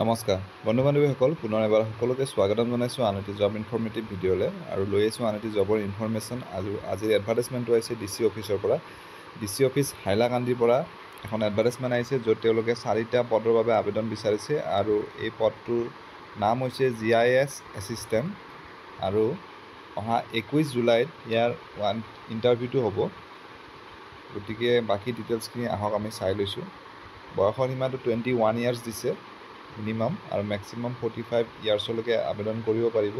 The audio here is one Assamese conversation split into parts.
নমস্কাৰ বন্ধু বান্ধৱীসকল পুনৰ এবাৰ সকলোকে স্বাগতম জনাইছোঁ আন এটি জব ইনফৰ্মেটিভ ভিডিঅ'লৈ আৰু লৈ আহিছোঁ আন এটি জবৰ ইনফৰ্মেশ্যন। আৰু আজিৰ এডভাৰটাইজমেণ্টটো আহিছে DC অফিচৰ পৰা। DC অফিচ হাইলাকান্দিৰ পৰা এখন এডভাৰটাইজমেণ্ট আহিছে য'ত তেওঁলোকে 4টা পদৰ বাবে আবেদন বিচাৰিছে আৰু এই পদটোৰ নাম হৈছে GIS এছিষ্টেণ্ট আৰু অহা 21 জুলাইত ইয়াৰ ইণ্টাৰভিউটো হ'ব। গতিকে বাকী ডিটেইলছখিনি আহক আমি চাই লৈছোঁ। বয়সৰ সীমাটো 21 ইয়াৰ্ছ দিছে মিনিমাম আৰু মেক্সিমাম 45 ইয়াৰ্ছলৈকে আবেদন কৰিব পাৰিব।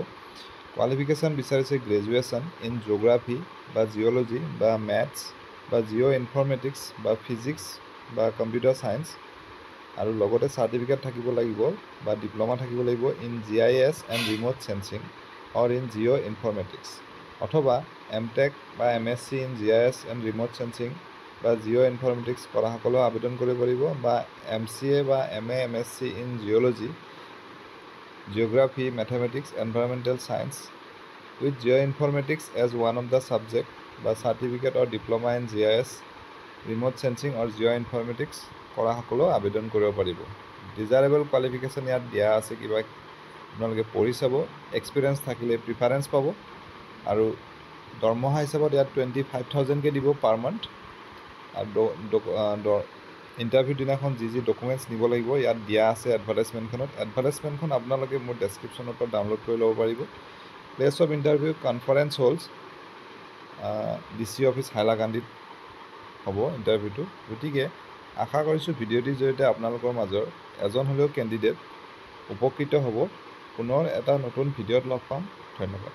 কোৱালিফিকেশ্যন বিচাৰিছে গ্ৰেজুৱেশ্যন ইন জিঅ'গ্ৰাফী বা জিঅ'লজি বা মেথছ বা জিঅ' ইনফৰ্মেটিক্স বা ফিজিক্স বা কম্পিউটাৰ ছায়েন্স আৰু লগতে চাৰ্টিফিকেট থাকিব লাগিব বা ডিপ্ল'মা থাকিব লাগিব in GIS and remote sensing or in geo' informatics অথবা MTech বা MSc in GIS and remote sensing বা জিঅ' ইনফৰ্মেটিক্স কৰাসকলেও আবেদন কৰিব পাৰিব বা MCA বা MA MSc in geology geography mathematics environmental science with geoinformatics as one of the subject বা certificate or diploma in GIS remote sensing or geoinformatics কৰাসকলেও আবেদন কৰিব পাৰিব। ডিজায়াৰেবল কোৱালিফিকেশ্যন ইয়াত দিয়া আছে, কিবা আপোনালোকে পঢ়ি চাব, এক্সপিৰিয়েঞ্চ থাকিলে প্ৰিফাৰেঞ্চ পাব আৰু দৰমহা হিচাপত ইয়াত 25,000কৈ দিব পাৰ মান্থ। আৰু ইণ্টাৰভিউ দিনাখন যি ডকুমেণ্টছ নিব লাগিব ইয়াত দিয়া আছে এডভাৰটাইজমেণ্টখনত। এডভাৰটাইজমেণ্টখন আপোনালোকে মোৰ ডেছক্ৰিপশ্যনৰ পৰা ডাউনলোড কৰি ল'ব পাৰিব। Place of interview conference halls DC office হাইলাকান্দিত হ'ব ইণ্টাৰভিউটো। গতিকে আশা কৰিছোঁ ভিডিঅ'টিৰ জৰিয়তে আপোনালোকৰ মাজৰ এজন হ'লেও কেণ্ডিডেট উপকৃত হ'ব। পুনৰ এটা নতুন ভিডিঅ'ত লগ পাম। ধন্যবাদ।